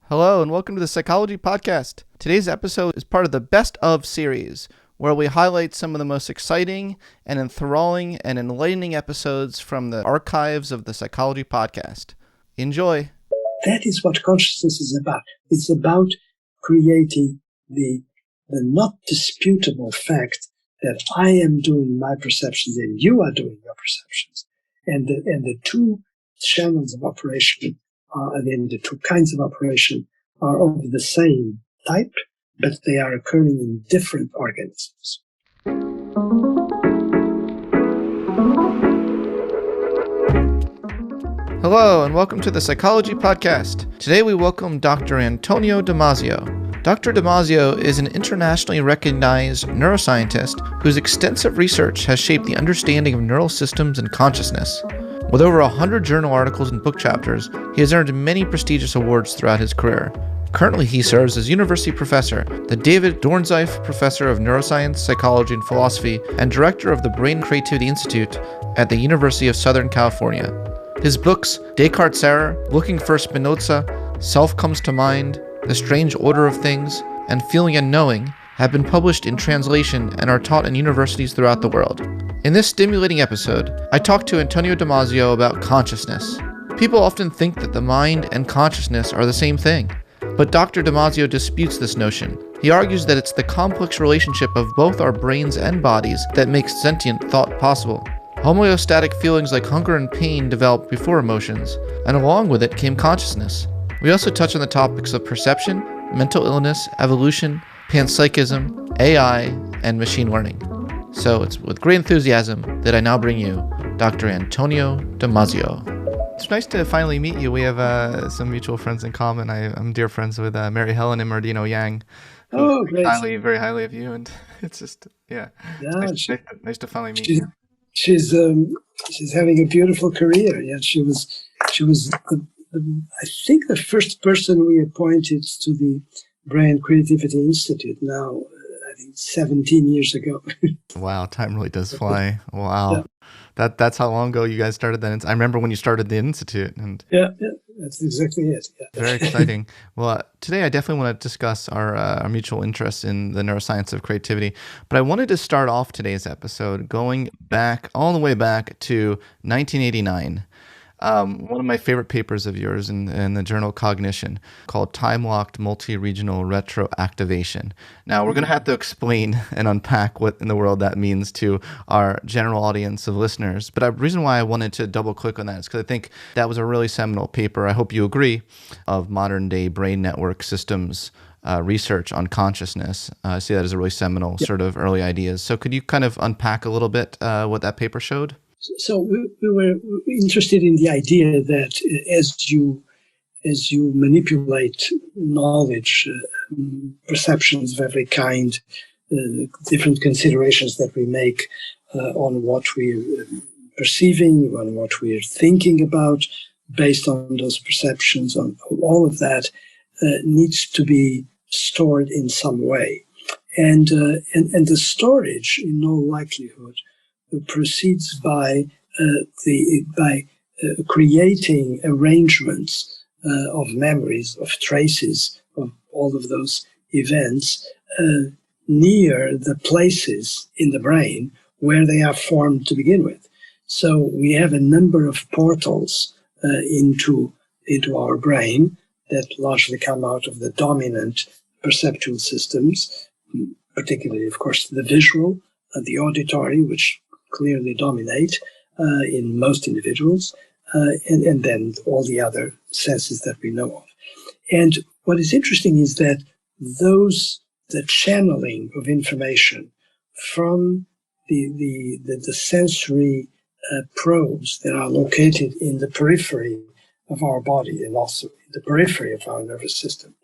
Hello and welcome to the Psychology Podcast. Today's episode is part of the Best Of series, where we highlight some of the most exciting and enthralling and enlightening episodes from the archives of the Psychology Podcast. Enjoy. That is what consciousness is about. It's about creating the not disputable fact that I am doing my perceptions and you are doing your perceptions. And the two channels of operation the two kinds of operation are of the same type, but they are occurring in different organisms. Hello and welcome to the Psychology Podcast. Today we welcome Dr. Antonio Damasio. Dr. Damasio is an internationally recognized neuroscientist whose extensive research has shaped the understanding of neural systems and consciousness. With over 100 journal articles and book chapters, he has earned many prestigious awards throughout his career. Currently, he serves as university professor, the David Dornsife Professor of Neuroscience, Psychology, and Philosophy, and director of the Brain Creativity Institute at the University of Southern California. His books, Descartes Error, Looking for Spinoza, Self Comes to Mind, The Strange Order of Things, and Feeling and Knowing, have been published in translation and are taught in universities throughout the world. In this stimulating episode, I talked to Antonio Damasio about consciousness. People often think that the mind and consciousness are the same thing, but Dr. Damasio disputes this notion. He argues that it's the complex relationship of both our brains and bodies that makes sentient thought possible. Homeostatic feelings like hunger and pain developed before emotions, and along with it came consciousness. We also touch on the topics of perception, mental illness, evolution, Panpsychism, AI, and machine learning. So it's with great enthusiasm that I now bring you Dr. Antonio Damasio. It's nice to finally meet you. We have some mutual friends in common. I'm dear friends with Mary Helen and Mardino Yang. Oh, great. Very highly of you. And it's just, it's nice to finally meet you. She's having a beautiful career. Yeah, she was I think the first person we appointed to the Brain Creativity Institute now, I think 17 years ago. Wow, time really does fly. Wow. Yeah. That's how long ago you guys started that. I remember when you started the Institute. And yeah, that's exactly it. Yeah. Very exciting. Well, today I definitely want to discuss our mutual interest in the neuroscience of creativity. But I wanted to start off today's episode going back, all the way back to 1989. One of my favorite papers of yours in the journal Cognition called Time-Locked Multiregional Retroactivation. Now, we're going to have to explain and unpack what in the world that means to our general audience of listeners. But the reason why I wanted to double click on that is because I think that was a really seminal paper, I hope you agree, of modern day brain network systems research on consciousness. I see that as a really seminal sort of early ideas. So could you kind of unpack a little bit what that paper showed? So we were interested in the idea that as you manipulate knowledge, perceptions of every kind, different considerations that we make on what we're perceiving, on what we're thinking about, based on those perceptions, on all of that needs to be stored in some way, and the storage, in all likelihood, proceeds by creating arrangements of memories, of traces of all of those events near the places in the brain where they are formed to begin with. So we have a number of portals into our brain that largely come out of the dominant perceptual systems, particularly, of course, the visual and the auditory, which clearly dominate in most individuals, and then all the other senses that we know of. And what is interesting is that the channeling of information from the sensory probes that are located in the periphery of our body and also the periphery of our nervous system,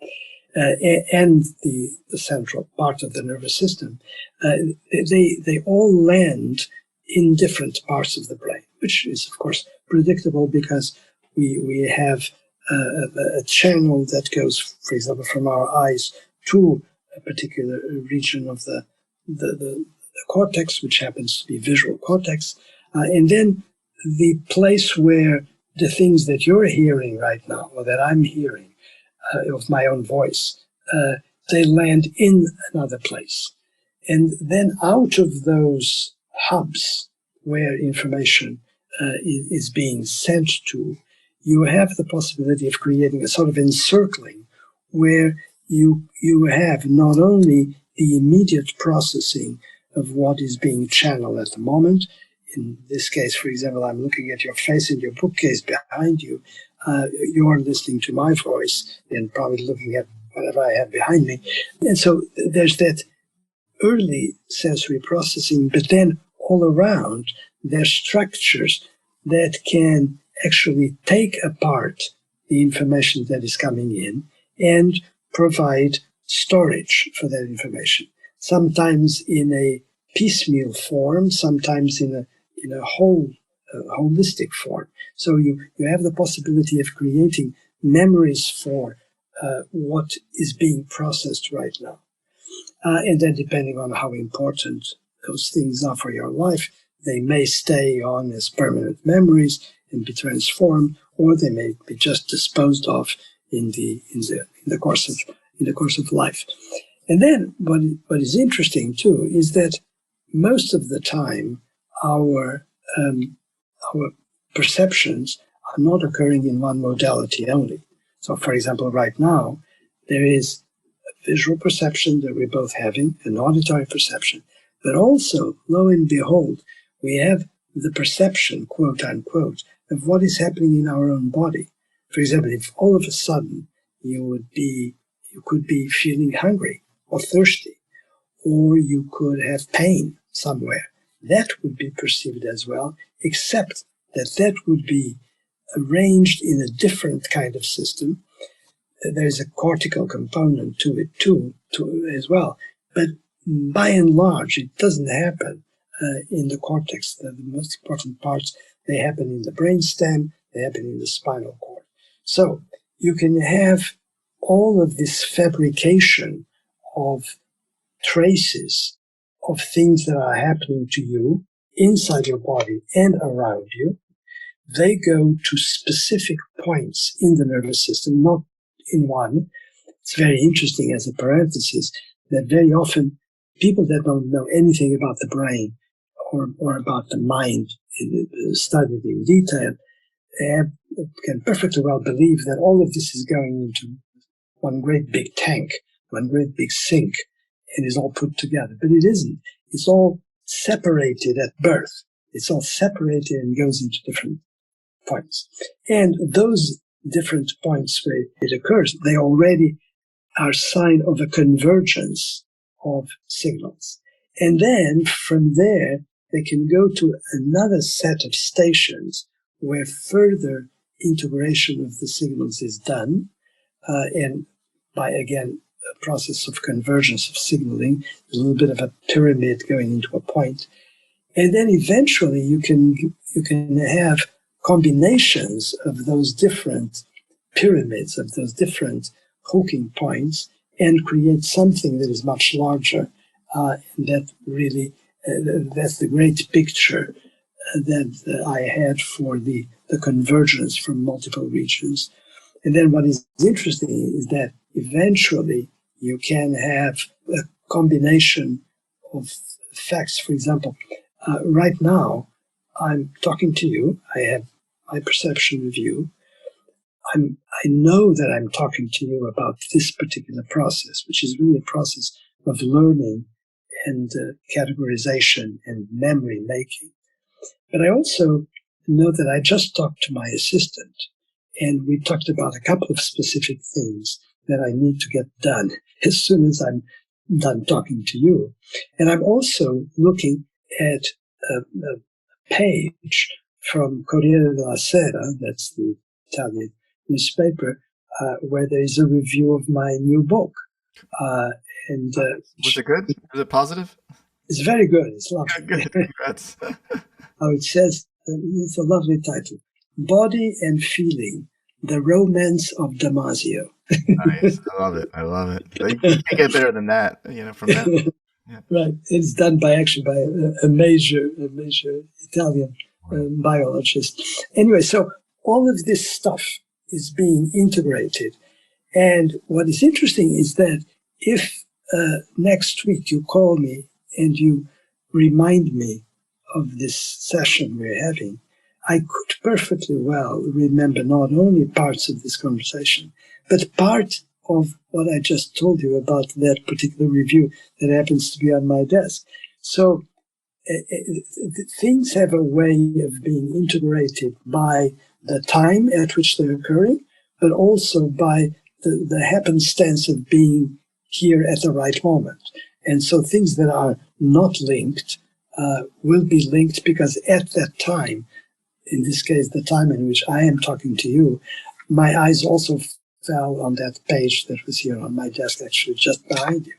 and the central part of the nervous system, they all land in different parts of the brain, which is, of course, predictable because we have a channel that goes, for example, from our eyes to a particular region of the cortex, which happens to be visual cortex, and then the place where the things that you're hearing right now, or that I'm hearing, of my own voice, they land in another place. And then out of those hubs where information is being sent to, you have the possibility of creating a sort of encircling where you have not only the immediate processing of what is being channeled at the moment. In this case, for example, I'm looking at your face in your bookcase behind you. You're listening to my voice and probably looking at whatever I have behind me. And so there's that early sensory processing, but then all around there's structures that can actually take apart the information that is coming in and provide storage for that information. Sometimes in a piecemeal form, sometimes in a whole holistic form. So you have the possibility of creating memories for what is being processed right now. And then depending on how important those things are for your life, they may stay on as permanent memories and be transformed, or they may be just disposed of in the course of life. And then what is interesting too is that most of the time our perceptions are not occurring in one modality only. So, for example, right now there is a visual perception that we're both having, an auditory perception, but also, lo and behold, we have the perception, quote unquote, of what is happening in our own body. For example, if all of a sudden you could be feeling hungry or thirsty, or you could have pain somewhere, that would be perceived as well, except that would be arranged in a different kind of system. There's a cortical component to it too as well. But by and large, it doesn't happen in the cortex. The most important parts, they happen in the brainstem, they happen in the spinal cord. So you can have all of this fabrication of traces of things that are happening to you inside your body and around you. They go to specific points in the nervous system, not in one. It's very interesting as a parenthesis that very often people that don't know anything about the brain or about the mind studied in detail can perfectly well believe that all of this is going into one great big tank, one great big sink, and is all put together. But it isn't. It's all separated at birth. It's all separated and goes into different points. And those different points where it occurs, they already are sign of a convergence of signals. And then from there, they can go to another set of stations where further integration of the signals is done, and by, again, a process of convergence of signaling, a little bit of a pyramid going into a point. And then eventually you can have combinations of those different pyramids, of those different hooking points, and create something that is much larger. That really, that's the great picture that I had for the convergence from multiple regions. And then what is interesting is that eventually you can have a combination of facts. For example, right now I'm talking to you. I have my perception of you. I know that I'm talking to you about this particular process, which is really a process of learning and categorization and memory making. But I also know that I just talked to my assistant, and we talked about a couple of specific things that I need to get done as soon as I'm done talking to you. And I'm also looking at a page from Corriere della Sera, that's the Italian newspaper, where there is a review of my new book. Was it good? Was it positive? It's very good. It's lovely. Good. Congrats. It says, it's a lovely title, Body and Feeling, The Romance of Damasio. Nice. I love it. You can't get better than that, from that. Yeah. Right. It's done by a major Italian biologist. Anyway, so all of this stuff is being integrated. And what is interesting is that if next week you call me and you remind me of this session we're having, I could perfectly well remember not only parts of this conversation, but part of what I just told you about that particular review that happens to be on my desk. So things have a way of being integrated by the time at which they're occurring, but also by the happenstance of being here at the right moment. And so things that are not linked will be linked because at that time, in this case, the time in which I am talking to you, my eyes also fell on that page that was here on my desk, actually just behind you.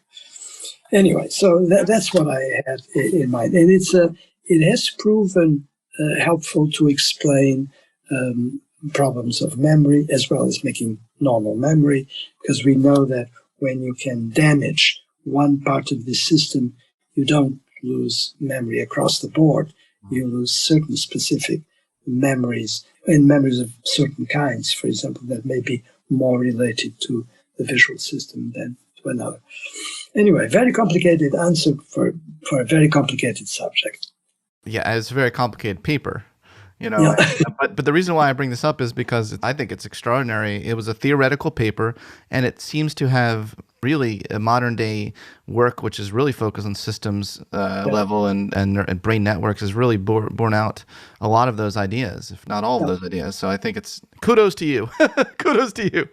Anyway, so that's what I had in mind. And it has proven helpful to explain problems of memory as well as making normal memory, because we know that when you can damage one part of the system, you don't lose memory across the board. You lose certain specific memories, and memories of certain kinds, for example, that may be more related to the visual system than to another. Anyway, very complicated answer for a very complicated subject. Yeah, it's a very complicated paper. Yeah. But the reason why I bring this up is because I think it's extraordinary. It was a theoretical paper, and it seems to have really a modern day work, which is really focused on systems level and brain networks, has really borne out a lot of those ideas, if not all of those ideas. So I think it's kudos to you. Kudos to you.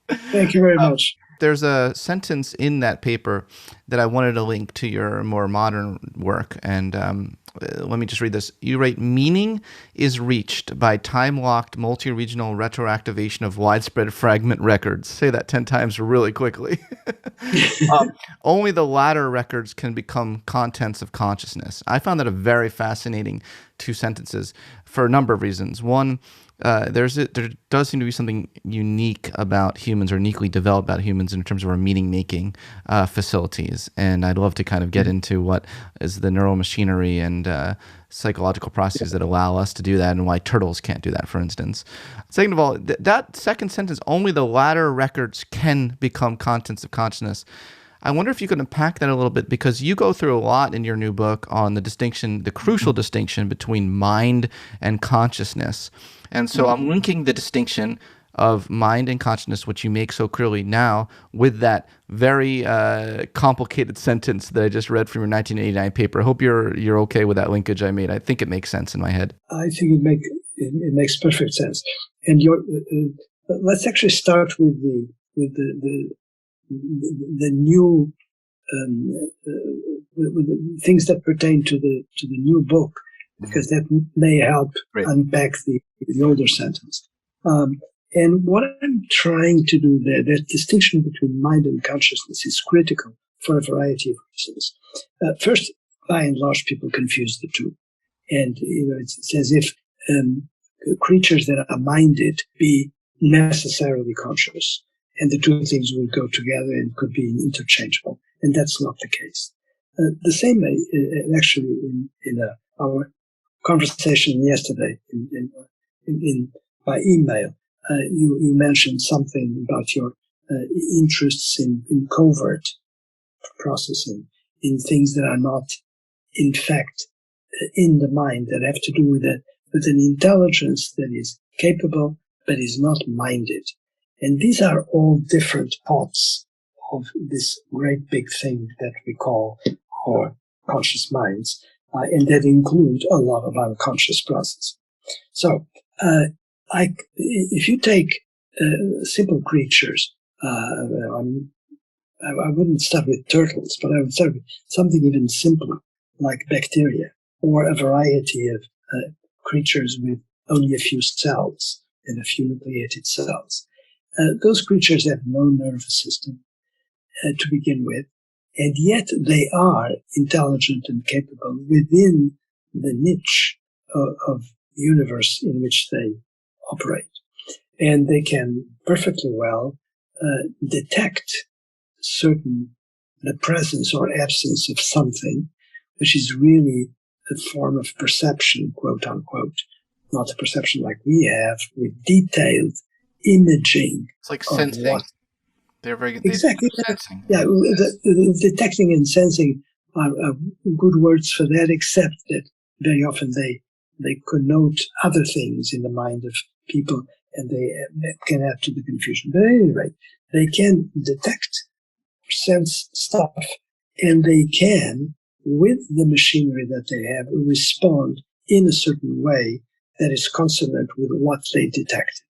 Thank you very much. There's a sentence in that paper that I wanted to link to your more modern work. And let me just read this. You write, meaning is reached by time-locked multi-regional retroactivation of widespread fragment records. Say that 10 times really quickly. Only the latter records can become contents of consciousness. I found that a very fascinating two sentences for a number of reasons. One, there does seem to be something unique about humans, or uniquely developed about humans in terms of our meaning-making facilities. And I'd love to kind of get into what is the neural machinery and psychological processes that allow us to do that, and why turtles can't do that, for instance. Second of all, that second sentence, only the latter records can become contents of consciousness. I wonder if you could unpack that a little bit, because you go through a lot in your new book on the distinction, the crucial distinction between mind and consciousness. And so I'm linking the distinction of mind and consciousness, which you make so clearly now, with that very complicated sentence that I just read from your 1989 paper. I hope you're okay with that linkage I made. I think it makes sense in my head. I think it makes perfect sense. And let's actually start with the new with the things that pertain to the new book, because that may help unpack the older sentence. And what I'm trying to do there, that distinction between mind and consciousness, is critical for a variety of reasons. First, by and large, people confuse the two. And it's as if creatures that are minded be necessarily conscious, and the two things would go together and could be interchangeable. And that's not the case. The same way, actually, in our conversation yesterday by email, you mentioned something about your interests in covert processing, in things that are not, in fact, in the mind, that have to do with an intelligence that is capable but is not minded. And these are all different parts of this great big thing that we call our conscious minds, and that include a lot of unconscious processes. So, if you take simple creatures, I wouldn't start with turtles, but I would start with something even simpler, like bacteria, or a variety of creatures with only a few cells and a few nucleated cells. Those creatures have no nervous system to begin with, and yet they are intelligent and capable within the niche of the universe in which they operate. And they can perfectly well detect the presence or absence of something, which is really a form of perception, quote unquote, not a perception like we have, with detailed imaging. It's like sensing. They're very good. They do Exactly. sensing. Yeah, detecting and sensing are good words for that, except that very often they connote other things in the mind of people, and they can add to the confusion. But at any rate, they can detect, sense stuff, and they can, with the machinery that they have, respond in a certain way that is consonant with what they detected.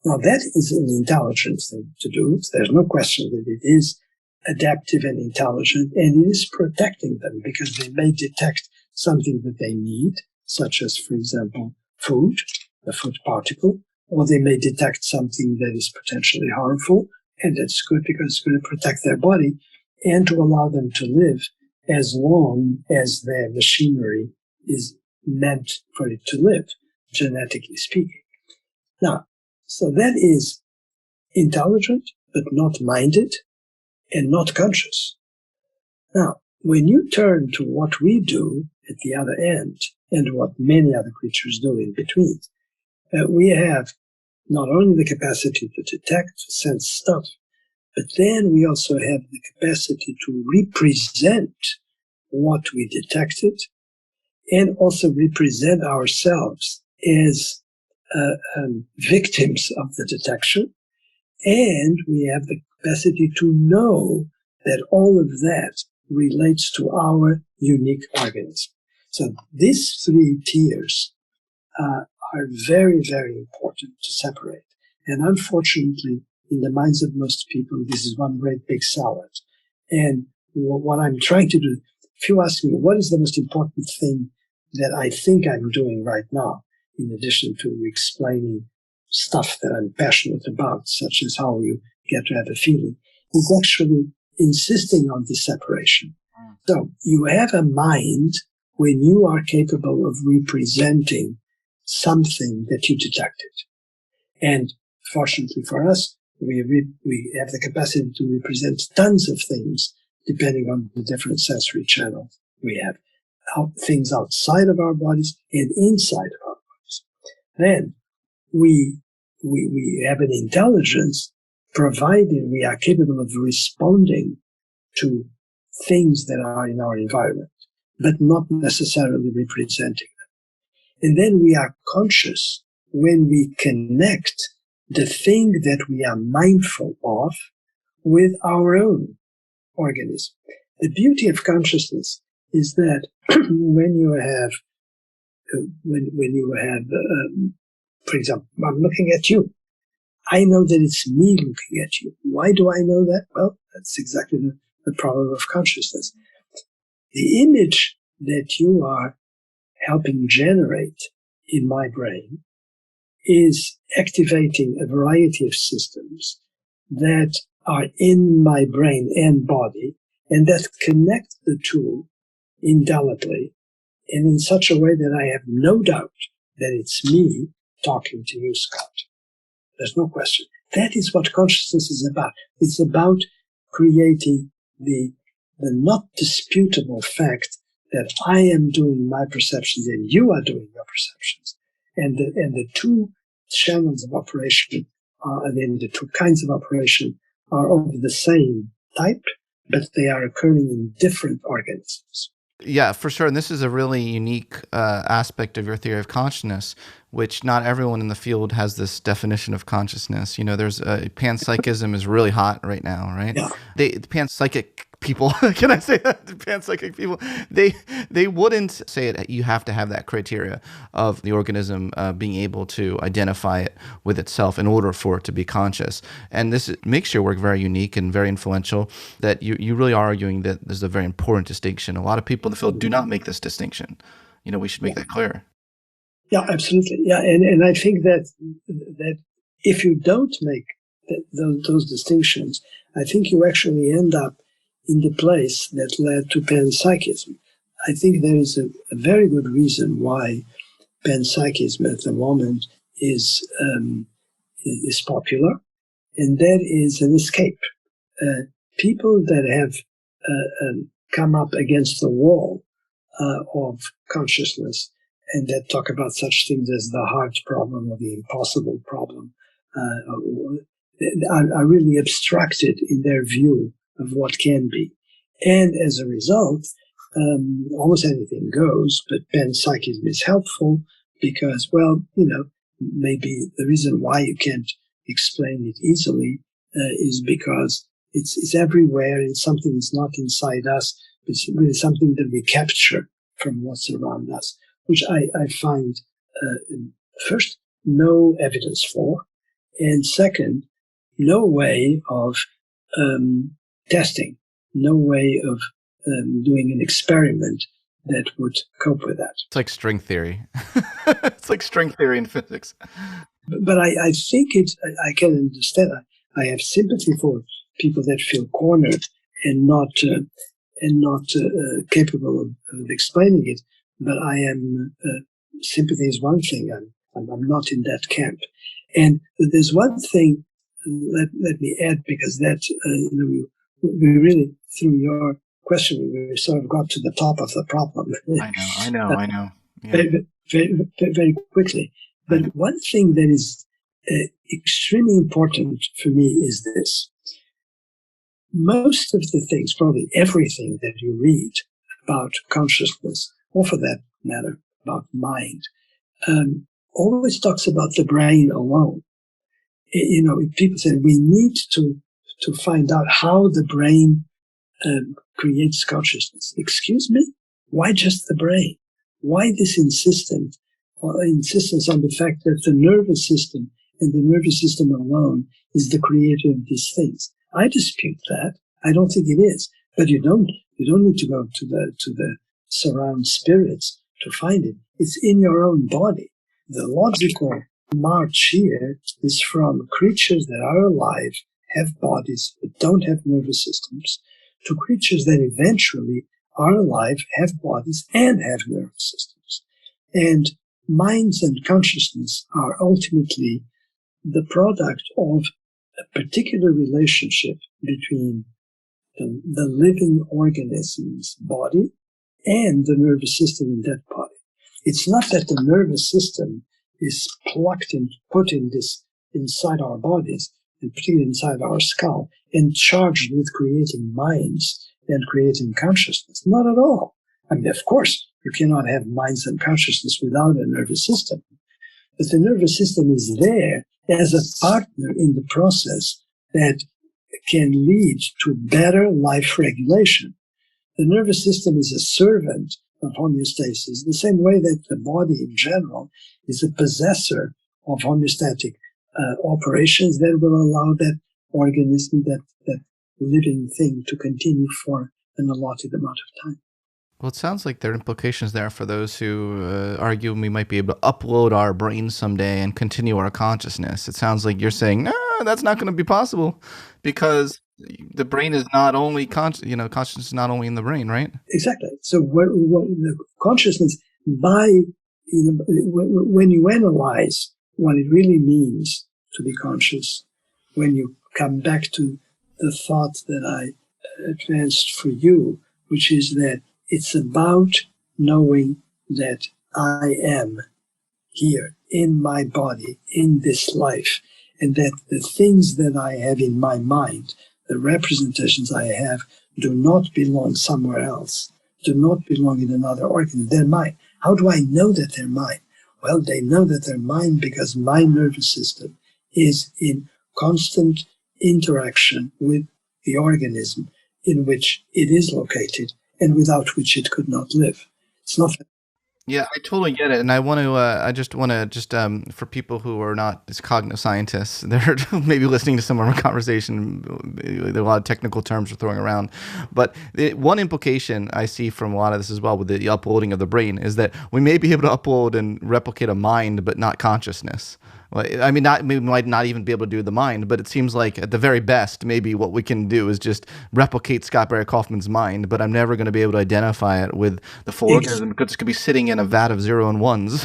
Now, that is an intelligent thing to do. There's no question that it is adaptive and intelligent, and it is protecting them because they may detect something that they need, such as, for example, food, a food particle, or they may detect something that is potentially harmful, and that's good because it's going to protect their body and to allow them to live as long as their machinery is meant for it to live, genetically speaking. Now, so that is intelligent, but not minded and not conscious. Now, when you turn to what we do at the other end and what many other creatures do in between, we have not only the capacity to detect, to sense stuff, but then we also have the capacity to represent what we detected and also represent ourselves as victims of the detection. And we have the capacity to know that all of that relates to our unique organism. So these three tiers are very, very important to separate. And unfortunately, in the minds of most people, this is one great big salad. And what I'm trying to do, if you ask me, what is the most important thing that I think I'm doing right now, in addition to explaining stuff that I'm passionate about, such as how you get to have a feeling, is actually insisting on this separation. So you have a mind when you are capable of representing something that you detected. And fortunately for us, we have the capacity to represent tons of things depending on the different sensory channels we have. Things outside of our bodies and inside of our bodies. Then we have an intelligence provided we are capable of responding to things that are in our environment, but not necessarily representing them. And then we are conscious when we connect the thing that we are mindful of with our own organism. The beauty of consciousness is that when you have, for example, I'm looking at you. I know that it's me looking at you. Why do I know that? Well, that's exactly the problem of consciousness. The image that you are helping generate in my brain is activating a variety of systems that are in my brain and body and that connect the two indelibly and in such a way that I have no doubt that it's me talking to you, Scott. There's no question. That is what consciousness is about. It's about creating the not disputable fact that I am doing my perceptions and you are doing your perceptions. And the two channels of operation and then the two kinds of operation are of the same type, but they are occurring in different organisms. Yeah, for sure. And this is a really unique aspect of your theory of consciousness, which not everyone in the field has this definition of consciousness. You know, there's panpsychism is really hot right now, right? Yeah. The panpsychic people, can I say that? The panpsychic people, they wouldn't say it. You have to have that criteria of the organism being able to identify it with itself in order for it to be conscious. And this makes your work very unique and very influential, that you really are arguing that there's a very important distinction. A lot of people in the field do not make this distinction. You know, we should make that clear. Yeah, absolutely. Yeah, and I think that if you don't make those distinctions, I think you actually end up in the place that led to panpsychism. I think there is a very good reason why panpsychism at the moment is popular, and that is an escape. People that have come up against the wall of consciousness and that talk about such things as the hard problem or the impossible problem, are really abstracted in their view of what can be. And as a result, almost anything goes, but panpsychism is helpful because, well, maybe the reason why you can't explain it easily is because it's everywhere, and something is not inside us. It's really something that we capture from what's around us, which I find, first, no evidence for, and second, no way of testing, no way of doing an experiment that would cope with that. It's like string theory. It's like string theory in physics. But I think I can understand. I have sympathy for people that feel cornered and not capable of explaining it. But I am, sympathy is one thing. I'm not in that camp. And there's one thing, let me add, because that, we really, through your question, we sort of got to the top of the problem. I know. Yeah. Very quickly. But one thing that is extremely important for me is this. Most of the things, probably everything that you read about consciousness, or for that matter, about mind, always talks about the brain alone. People say we need to find out how the brain creates consciousness. Excuse me? Why just the brain? Why this insistence on the fact that the nervous system and the nervous system alone is the creator of these things? I dispute that. I don't think it is. But you don't need to go to the surround spirits to find it. It's in your own body. The logical march here is from creatures that are alive, have bodies, but don't have nervous systems, to creatures that eventually are alive, have bodies, and have nervous systems. And minds and consciousness are ultimately the product of a particular relationship between the living organism's body and the nervous system in that body. It's not that the nervous system is plucked and put inside our bodies, and particularly inside our skull, and charged with creating minds and creating consciousness. Not at all. I mean, of course, you cannot have minds and consciousness without a nervous system. But the nervous system is there as a partner in the process that can lead to better life regulation. The nervous system is a servant of homeostasis, the same way that the body in general is a possessor of homeostatic operations that will allow that organism, that living thing, to continue for an allotted amount of time. Well, it sounds like there are implications there for those who argue we might be able to upload our brains someday and continue our consciousness. It sounds like you're saying, no, that's not going to be possible because the brain is not only consciousness is not only in the brain, right? Exactly. So what the consciousness, when you analyze what it really means to be conscious, when you come back to the thought that I advanced for you, which is that it's about knowing that I am here in my body, in this life, and that the things that I have in my mind, the representations I have, do not belong somewhere else, do not belong in another organ. They're mine. How do I know that they're mine? Well, they know that they're mine because my nervous system is in constant interaction with the organism in which it is located and without which it could not live. It's not. Yeah, I totally get it, and I just want to for people who are not as cognitive scientists, they're maybe listening to some of our conversation. There are a lot of technical terms we're throwing around, but one implication I see from a lot of this as well with the uploading of the brain is that we may be able to upload and replicate a mind, but not consciousness. I mean, we might not even be able to do the mind, but it seems like at the very best, maybe what we can do is just replicate Scott Barry Kaufman's mind, but I'm never going to be able to identify it with the full organism because it could be sitting in a vat of 0 and 1s.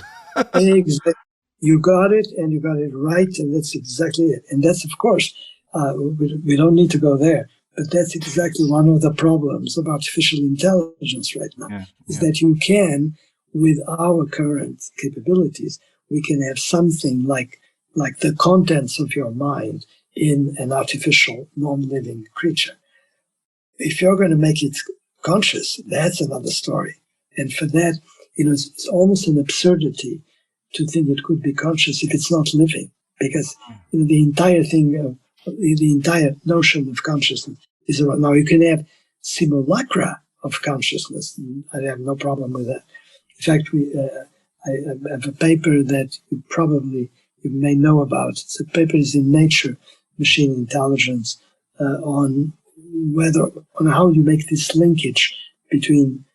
Exactly. You got it, and you got it right, and that's exactly it. And that's, of course, we don't need to go there, but that's exactly one of the problems of artificial intelligence right now, that you can, with our current capabilities, we can have something like the contents of your mind in an artificial, non-living creature. If you're going to make it conscious, that's another story. And for that, it's almost an absurdity to think it could be conscious if it's not living, because the entire thing, the entire notion of consciousness is around. Now, you can have simulacra of consciousness. I have no problem with that. In fact, I have a paper that you may know about. The paper is in Nature, Machine Intelligence, on how you make this linkage between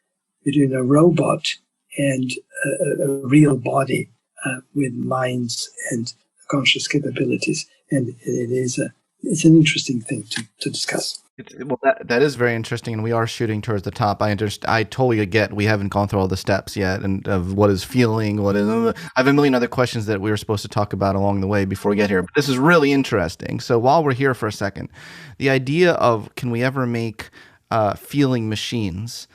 a robot and a real body with minds and conscious capabilities, and it's an interesting thing to discuss. That is very interesting, and we are shooting towards the top. I totally get we haven't gone through all the steps yet, and of what is feeling, what is. I have a million other questions that we were supposed to talk about along the way before we get here. But this is really interesting. So while we're here for a second, the idea of can we ever make feeling machines?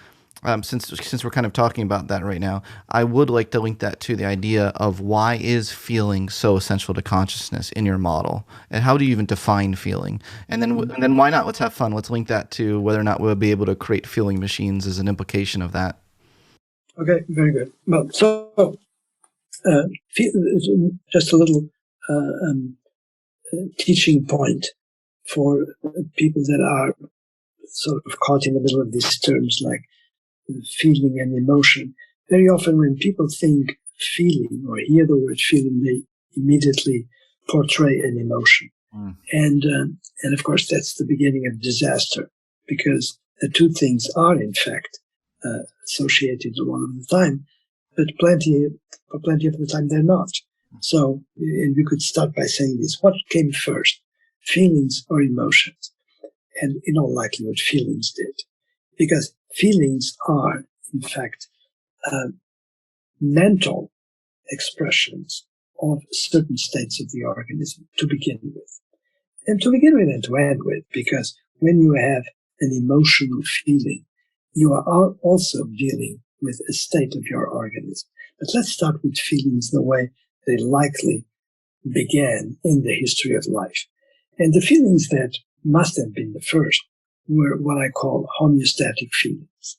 Since we're kind of talking about that right now, I would like to link that to the idea of why is feeling so essential to consciousness in your model, and how do you even define feeling? And then why not? Let's have fun. Let's link that to whether or not we'll be able to create feeling machines as an implication of that. Okay, very good. Well, so just a little teaching point for people that are sort of caught in the middle of these terms like feeling and emotion. Very often when people think feeling or hear the word feeling, they immediately portray an emotion. And of course, that's the beginning of disaster, because the two things are, in fact, associated a lot of the time, but plenty of the time they're not. So, and we could start by saying this: what came first, feelings or emotions? And in all likelihood, feelings did, because feelings are, in fact, mental expressions of certain states of the organism to begin with. And to begin with and to end with, because when you have an emotional feeling, you are also dealing with a state of your organism. But let's start with feelings the way they likely began in the history of life. And the feelings that must have been the first were what I call homeostatic feelings.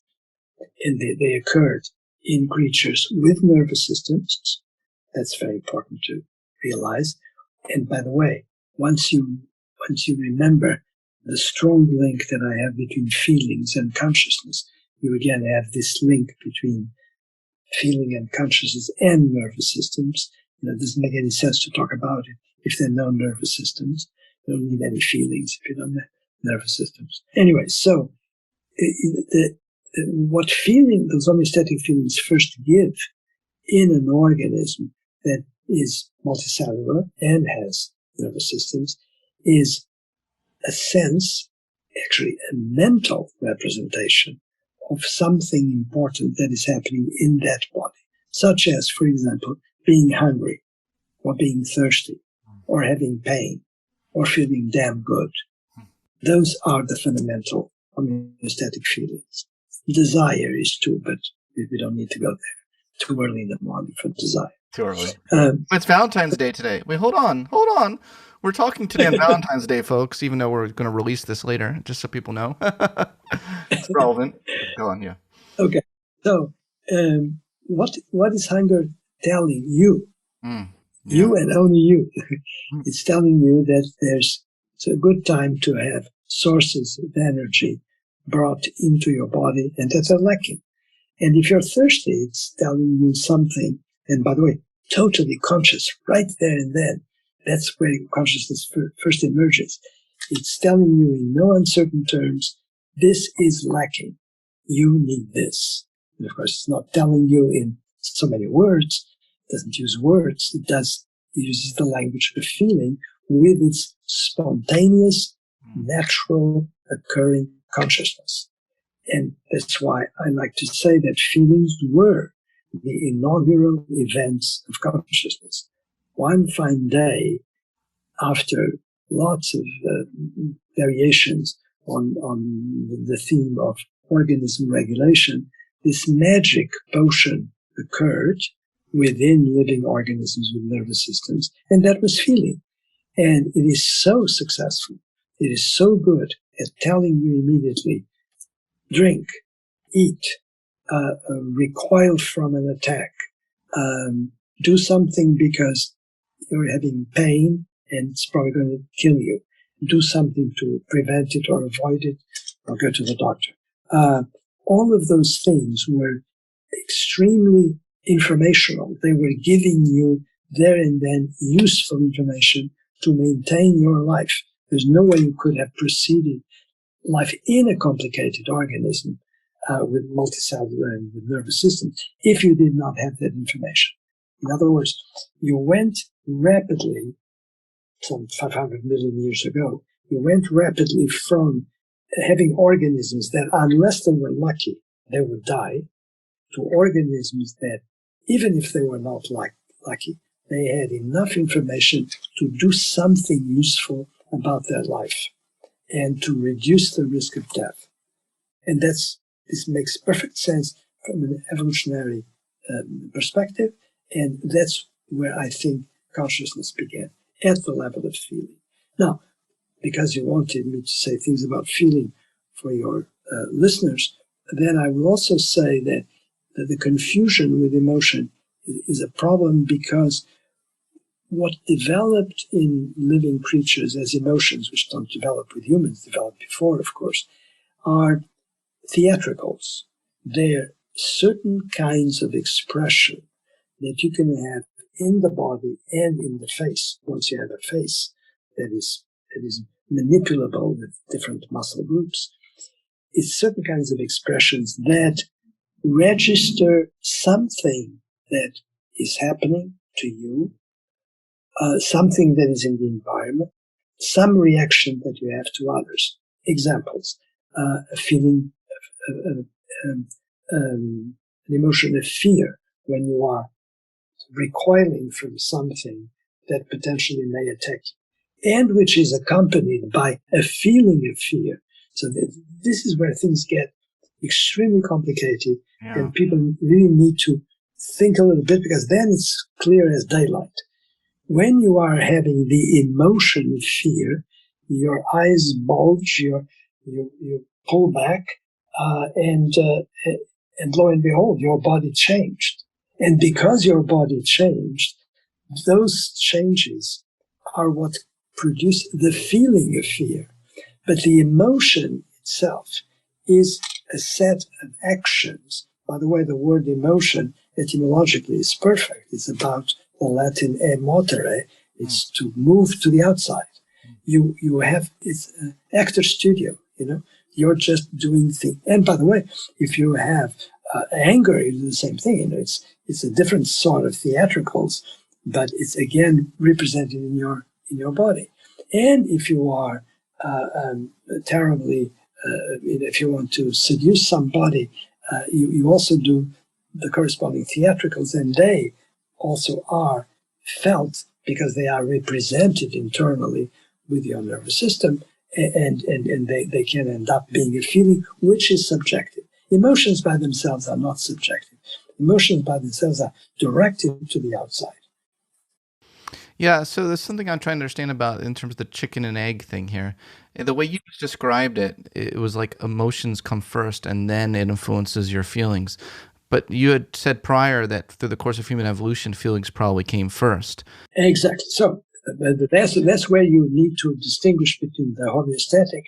And they occurred in creatures with nervous systems. That's very important to realize. And by the way, once you remember the strong link that I have between feelings and consciousness, you again have this link between feeling and consciousness and nervous systems. It doesn't make any sense to talk about it if there are no nervous systems. You don't need any feelings if you don't have nervous systems. Anyway, so what feeling, those homeostatic feelings first give in an organism that is multicellular and has nervous systems is a sense, actually a mental representation of something important that is happening in that body, such as, for example, being hungry or being thirsty or having pain or feeling damn good. Those are the fundamental homeostatic feelings. Desire is too, but we don't need to go there. Too early in the morning for desire. Too early. It's Valentine's Day today. Wait, hold on. We're talking today on Valentine's Day, folks, even though we're going to release this later, just so people know. It's relevant. Go on, yeah. Okay. So, what is hunger telling you? Yeah. You and only you. It's telling you that it's a good time to have sources of energy brought into your body and that are lacking. And if you're thirsty, it's telling you something. And by the way, totally conscious right there and then. That's where consciousness first emerges. It's telling you in no uncertain terms, this is lacking. You need this. And of course, it's not telling you in so many words. It doesn't use words. It uses the language of feeling with its spontaneous, natural, occurring consciousness. And that's why I like to say that feelings were the inaugural events of consciousness. One fine day, after lots of variations on the theme of organism regulation, this magic potion occurred within living organisms with nervous systems, and that was feeling. And it is so successful. It is so good at telling you immediately, drink, eat, recoil from an attack, do something because you're having pain and it's probably going to kill you. Do something to prevent it or avoid it, or go to the doctor. All of those things were extremely informational. They were giving you there and then useful information to maintain your life. There's no way you could have proceeded life in a complicated organism with multicellular and with nervous system if you did not have that information. In other words, you went rapidly, some 500 million years ago, you went rapidly from having organisms that, unless they were lucky, they would die, to organisms that, even if they were not lucky, they had enough information to do something useful about their life and to reduce the risk of death. And this makes perfect sense from an evolutionary perspective, and that's where I think consciousness began, at the level of feeling. Now, because you wanted me to say things about feeling for your listeners, then I will also say that the confusion with emotion is a problem, because what developed in living creatures as emotions, which don't develop with humans, developed before, of course, are theatricals. They're certain kinds of expression that you can have in the body and in the face. Once you have a face that is manipulable with different muscle groups, it's certain kinds of expressions that register something that is happening to you, something that is in the environment, some reaction that you have to others. Examples: a feeling, an emotion of fear when you are recoiling from something that potentially may attack you, and which is accompanied by a feeling of fear. So this is where things get extremely complicated, and people really need to think a little bit, because then it's clear as daylight. When you are having the emotion of fear, your eyes bulge, you pull back, and lo and behold, your body changed. And because your body changed, those changes are what produce the feeling of fear. But the emotion itself is a set of actions. By the way, the word emotion etymologically is perfect. It's about the Latin emotere. It's to move to the outside. You have, it's an actor studio, you're just doing things. And by the way, if you have anger, you do the same thing. It's a different sort of theatricals, but it's again represented in your body. And if you are terribly, if you want to seduce somebody, you also do the corresponding theatricals, and they also are felt because they are represented internally with your nervous system, and they can end up being a feeling which is subjective. Emotions by themselves are not subjective. Emotions by themselves are directed to the outside. Yeah, so there's something I'm trying to understand about in terms of the chicken and egg thing here. The way you just described it, it was like emotions come first and then it influences your feelings. But you had said prior that through the course of human evolution, feelings probably came first. Exactly. So that's where you need to distinguish between the homeostatic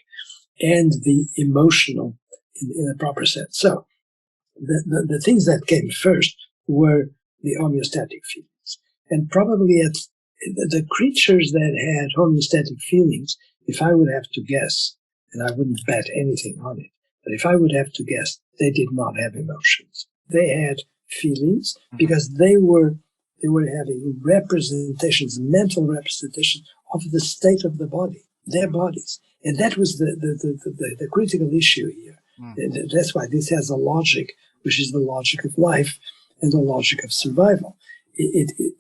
and the emotional in a proper sense. So the things that came first were the homeostatic feelings. And probably the creatures that had homeostatic feelings, if I would have to guess, and I wouldn't bet anything on it, but if I would have to guess, they did not have emotions. They had feelings because they were having representations, mental representations of the state of the body, their bodies. And that was the critical issue here. That's why this has a logic, which is the logic of life and the logic of survival.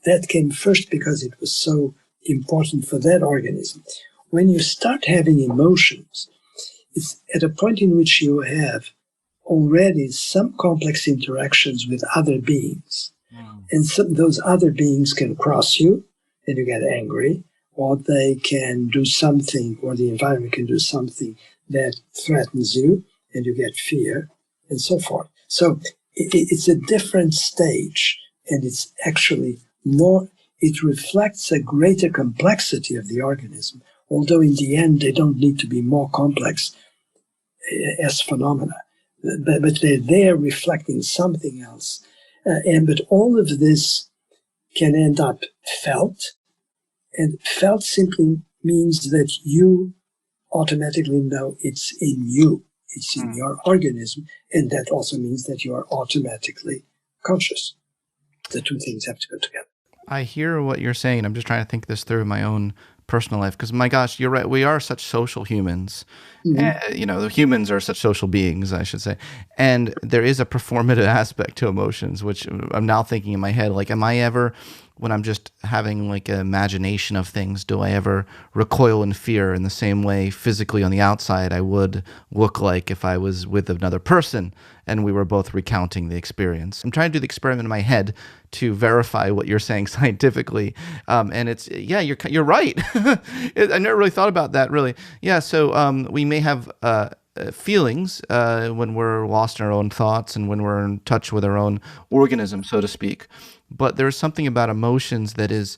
That came first because it was so important for that organism. When you start having emotions, it's at a point in which you have already some complex interactions with other beings. And those other beings can cross you, and you get angry, or they can do something, or the environment can do something that threatens you, and you get fear, and so forth. So it's a different stage, and it's actually more, it reflects a greater complexity of the organism, although in the end they don't need to be more complex as phenomena. But they're there reflecting something else. But all of this can end up felt, and felt simply means that you automatically know it's in you, it's in your organism, and that also means that you are automatically conscious. The two things have to go together. I hear what you're saying. I'm just trying to think this through in my own personal life, because my gosh, you're right. We are such social humans. The humans are such social beings, I should say. And there is a performative aspect to emotions, which I'm now thinking in my head, like, am I ever, when I'm just having like an imagination of things, do I ever recoil in fear in the same way physically on the outside I would look like if I was with another person and we were both recounting the experience? I'm trying to do the experiment in my head to verify what you're saying scientifically. And it's, yeah, you're right. I never really thought about that, really. Yeah, so we may have feelings when we're lost in our own thoughts and when we're in touch with our own organism, so to speak. But there's something about emotions that is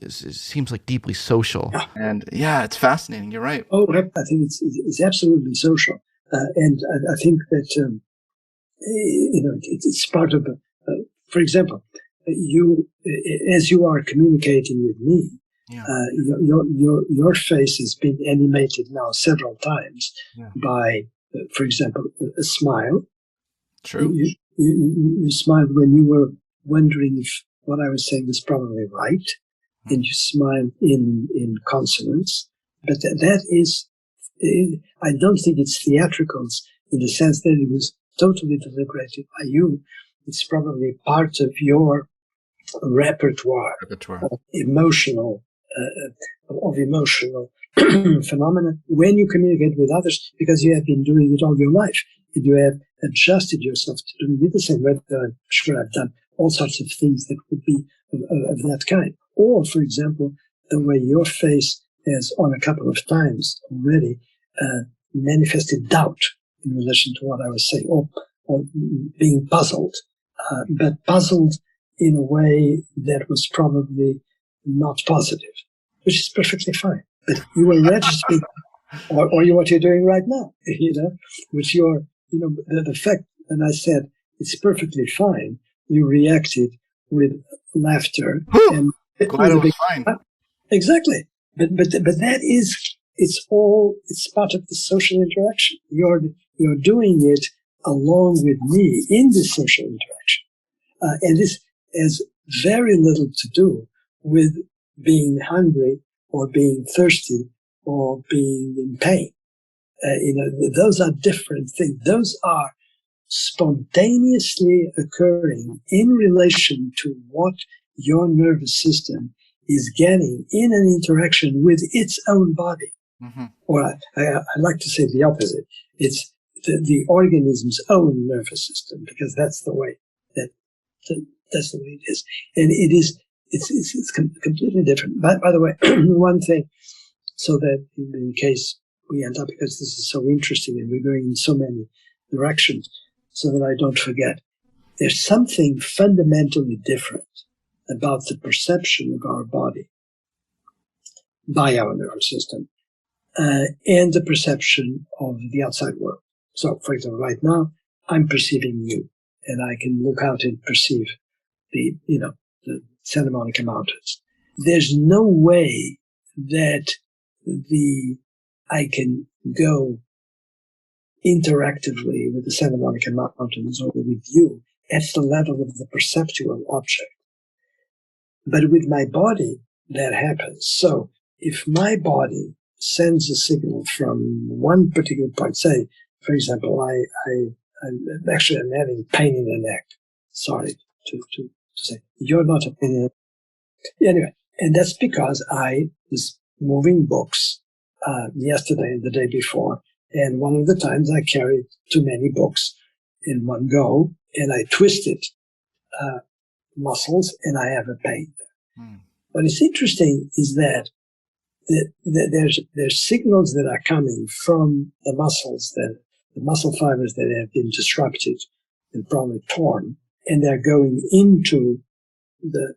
seems like deeply social. Yeah. And yeah, it's fascinating. You're right. Oh, I think it's absolutely social. And I think that, it's part of, for example, you, as you are communicating with me, your face has been animated now several times by, for example, a smile. True. You smiled when you were wondering if what I was saying was probably right, and you smiled in consonance. But that is, I don't think it's theatricals in the sense that it was totally deliberated by you. It's probably part of your repertoire. Of emotional phenomena when you communicate with others, because you have been doing it all your life, and you have adjusted yourself to doing it the same way. I'm sure I've done all sorts of things that would be of that kind. Or, for example, the way your face has on a couple of times already manifested doubt in relation to what I was saying, or being puzzled, but puzzled in a way that was probably not positive, which is perfectly fine. But you were registering, or what you're doing right now, which you're, the fact, and I said, it's perfectly fine. You reacted with laughter. And glad it was fine. Exactly. But that is, it's part of the social interaction. You're doing it along with me in this social interaction. And this has very little to do with being hungry or being thirsty or being in pain. Those are different things. Those are spontaneously occurring in relation to what your nervous system is getting in an interaction with its own body. Mm-hmm. Or I like to say the opposite. It's the organism's own nervous system, because that's the way that's the way it is. And it's completely different. By the way, one thing, so that in case we end up, because this is so interesting and we're going in so many directions, so that I don't forget, there's something fundamentally different about the perception of our body by our nervous system and the perception of the outside world. So, for example, right now, I'm perceiving you, and I can look out and perceive the Santa Monica Mountains. There's no way that I can go interactively with the Santa Monica Mountains or with you at the level of the perceptual object. But with my body, that happens. So if my body sends a signal from one particular point, say, for example, I'm having pain in the neck. Sorry to say, you're not a pain in the neck. Anyway, and that's because I was moving books yesterday and the day before, and one of the times I carried too many books in one go, and I twisted muscles, and I have a pain. What is interesting is that there's signals that are coming from the muscles, the muscle fibers that have been disrupted and probably torn, and they're going into the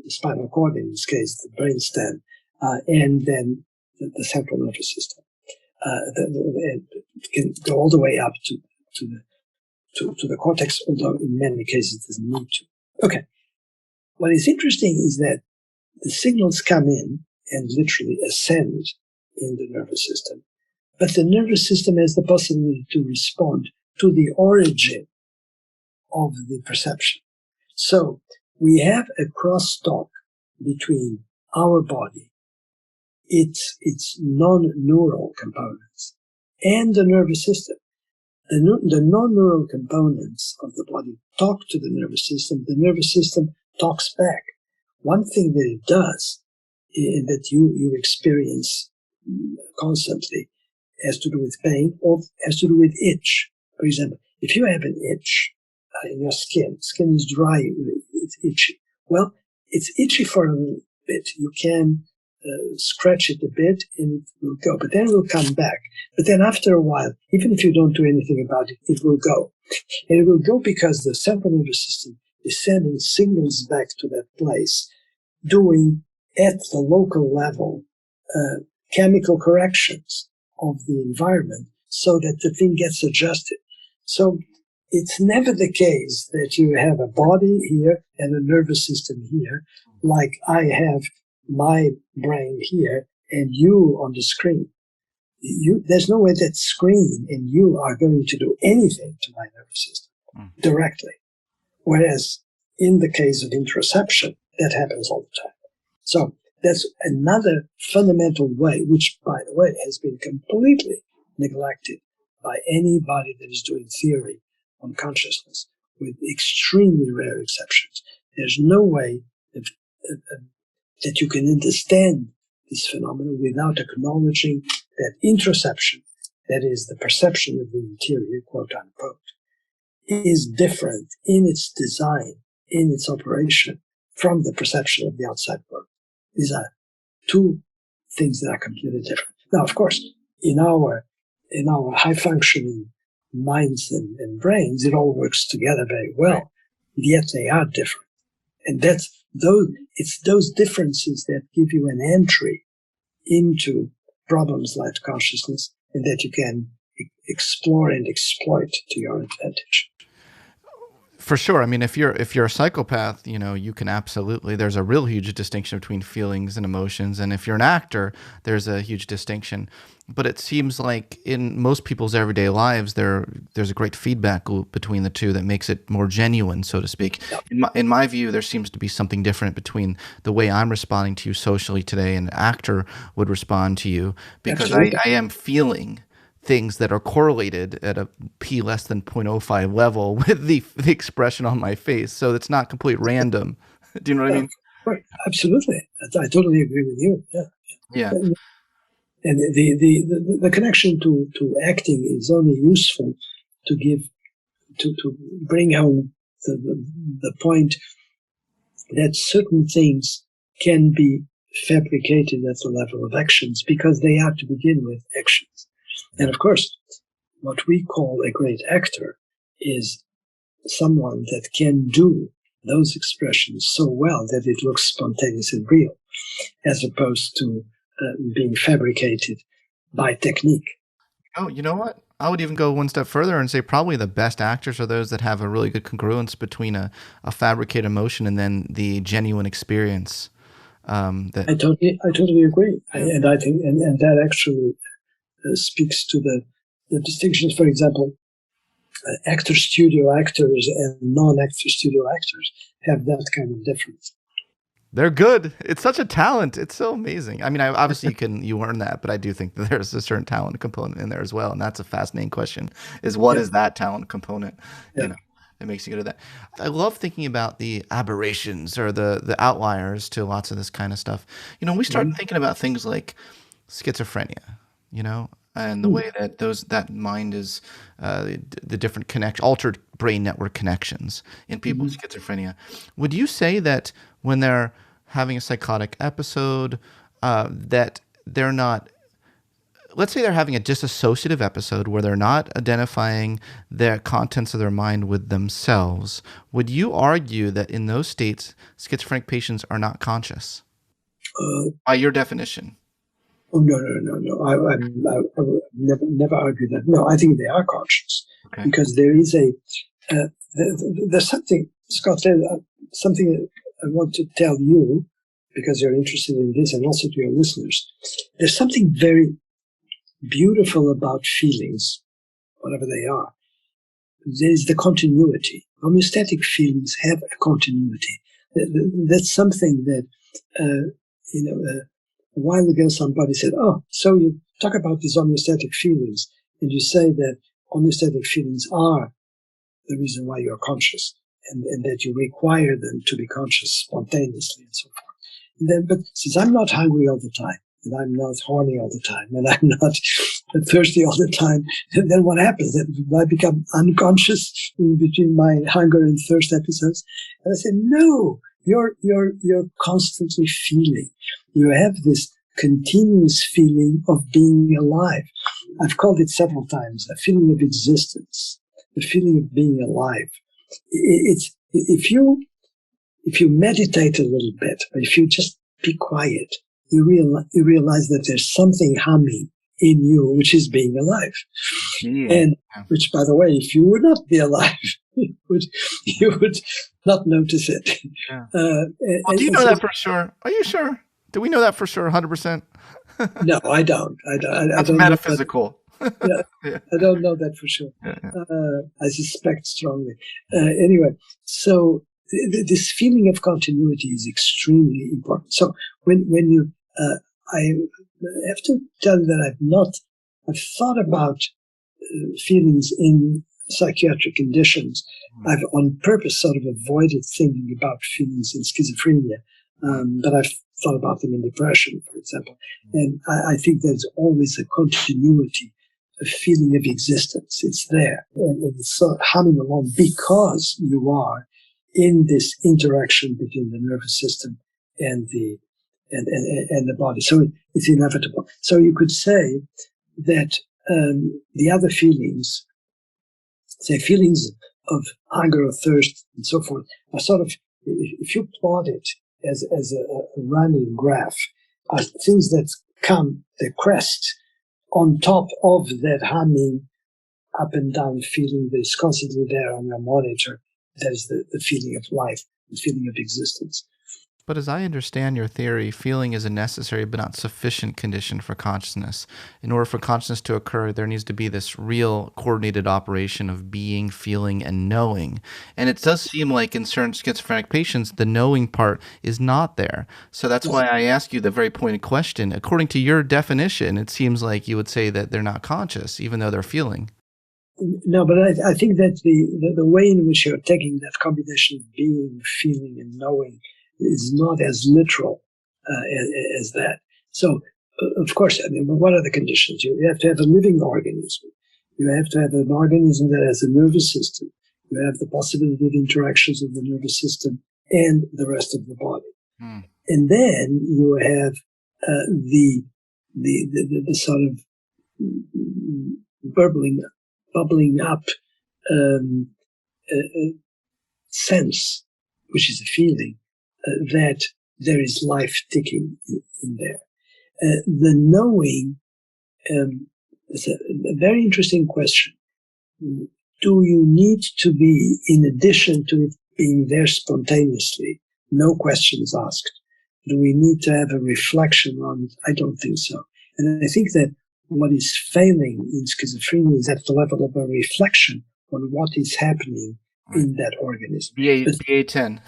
spinal cord, in this case, the brainstem, and then the central nervous system. It can go all the way up to the cortex, although in many cases it doesn't need to. Okay. What is interesting is that the signals come in and literally ascend in the nervous system, but the nervous system has the possibility to respond to the origin of the perception. So we have a crosstalk between our body, its non-neural components, and the nervous system. The non-neural components of the body talk to the nervous system talks back. One thing that it does, that you experience constantly, has to do with pain or has to do with itch. For example, if you have an itch in your skin is dry, it's itchy. Well, it's itchy for a little bit. You can scratch it a bit and it will go, but then it will come back. But then after a while, even if you don't do anything about it, it will go. And it will go because the central nervous system is sending signals back to that place, doing at the local level chemical corrections of the environment so that the thing gets adjusted. So it's never the case that you have a body here and a nervous system here, like I have my brain here and you on the screen. There's no way that screen and you are going to do anything to my nervous system directly. Whereas in the case of interoception, that happens all the time. So that's another fundamental way, which, by the way, has been completely neglected by anybody that is doing theory on consciousness, with extremely rare exceptions. There's no way that you can understand this phenomenon without acknowledging that interoception, that is the perception of the interior, quote unquote, is different in its design, in its operation, from the perception of the outside world. These are two things that are completely different. Now, of course, in our high-functioning minds and brains, it all works together very well, yet they are different. And it's those differences that give you an entry into problems like consciousness, and that you can explore and exploit to your advantage. For sure. I mean, if you're a psychopath, you can absolutely, there's a real huge distinction between feelings and emotions. And if you're an actor, there's a huge distinction. But it seems like in most people's everyday lives, there's a great feedback loop between the two that makes it more genuine, so to speak. In my view, there seems to be something different between the way I'm responding to you socially today and an actor would respond to you, because I am feeling things that are correlated at a p less than 0.05 level with the expression on my face. So it's not complete random. Do you know what I mean? Right. Absolutely. I totally agree with you. Yeah. And the connection to acting is only useful to bring home the point that certain things can be fabricated at the level of actions because they are to begin with actions. And of course, what we call a great actor is someone that can do those expressions so well that it looks spontaneous and real, as opposed to being fabricated by technique. Oh, you know what? I would even go one step further and say probably the best actors are those that have a really good congruence between a fabricated emotion and then the genuine experience. I totally agree. And I think, and that actually speaks to the distinctions. For example, actor studio actors and non-actor studio actors have that kind of difference. They're good. It's such a talent. It's so amazing. I mean, obviously you earn that, but I do think that there's a certain talent component in there as well. And that's a fascinating question, is what is that talent component? Yeah. It makes you good at that. I love thinking about the aberrations or the outliers to lots of this kind of stuff. We start thinking about things like schizophrenia, and the way that that mind is, the different altered brain network connections in people with schizophrenia. Would you say that when they're having a psychotic episode, that they're not, let's say they're having a dissociative episode where they're not identifying the contents of their mind with themselves, would you argue that in those states, schizophrenic patients are not conscious? By your definition? Oh, no. I would never argue that. No, I think they are conscious. Okay. Because there is there's something, Scott, something that I want to tell you, because you're interested in this, and also to your listeners. There's something very beautiful about feelings, whatever they are. There is the continuity. Homeostatic feelings have a continuity. That's something that, a while ago somebody said, oh, so you talk about these homeostatic feelings, and you say that homeostatic feelings are the reason why you're conscious, and that you require them to be conscious spontaneously and so forth. But since I'm not hungry all the time, and I'm not horny all the time, and I'm not thirsty all the time, then what happens? Then I become unconscious in between my hunger and thirst episodes. And I say, no, you're constantly feeling. You have this continuous feeling of being alive. I've called it several times a feeling of existence, the feeling of being alive. It's if you meditate a little bit, or if you just be quiet, you realize that there's something humming in you, which is being alive. And which, by the way, if you would not be alive, you would not notice it. Yeah. Do you know that for sure? Are you sure? Do we know that for sure, 100%? No, I don't. That's metaphysical. Yeah, I don't know that for sure. I suspect strongly. Anyway, so this feeling of continuity is extremely important. So when you, I have to tell you that I've thought about feelings in psychiatric conditions. I've on purpose sort of avoided thinking about feelings in schizophrenia, but I've thought about them in depression, for example. And I think there's always a continuity, a feeling of existence. It's there. And it's sort of humming along because you are in this interaction between the nervous system and the body. So it's inevitable. So you could say that the other feelings, say feelings of hunger or thirst and so forth, are sort of, if you plot it as a running graph, are things that come, they crest on top of that humming up and down feeling that is constantly there on your monitor. That is the feeling of life, the feeling of existence. But as I understand your theory, feeling is a necessary but not sufficient condition for consciousness. In order for consciousness to occur, there needs to be this real coordinated operation of being, feeling, and knowing. And it does seem like in certain schizophrenic patients, the knowing part is not there. So that's why I ask you the very pointed question. According to your definition, it seems like you would say that they're not conscious, even though they're feeling. No, but I think that the way in which you're taking that combination of being, feeling, and knowing is not as literal as that. So, of course, I mean, what are the conditions? You have to have a living organism. You have to have an organism that has a nervous system. You have the possibility of interactions of the nervous system and the rest of the body. And then you have the sort of bubbling up sense, which is a feeling, that there is life ticking in there. The knowing is a very interesting question. Do you need to be, in addition to it being there spontaneously, no questions asked, do we need to have a reflection on it? I don't think so. And I think that what is failing in schizophrenia is at the level of a reflection on what is happening in that organism. BA10.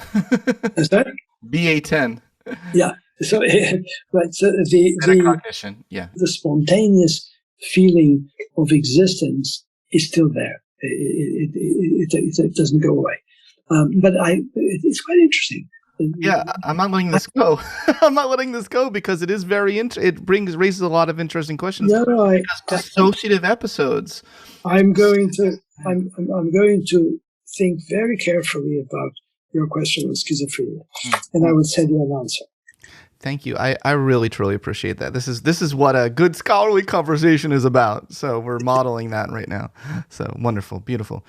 Sorry? BA10. Yeah. So, right. So the spontaneous feeling of existence is still there. It doesn't go away. But it's quite interesting. Yeah, I'm not letting this go. I'm not letting this go because it is very it raises a lot of interesting questions. No, because dissociative episodes. I'm going to think very carefully about your question on schizophrenia, and I will send you an answer. Thank you. I really, truly appreciate that. This is what a good scholarly conversation is about. So we're modeling that right now. So wonderful, beautiful.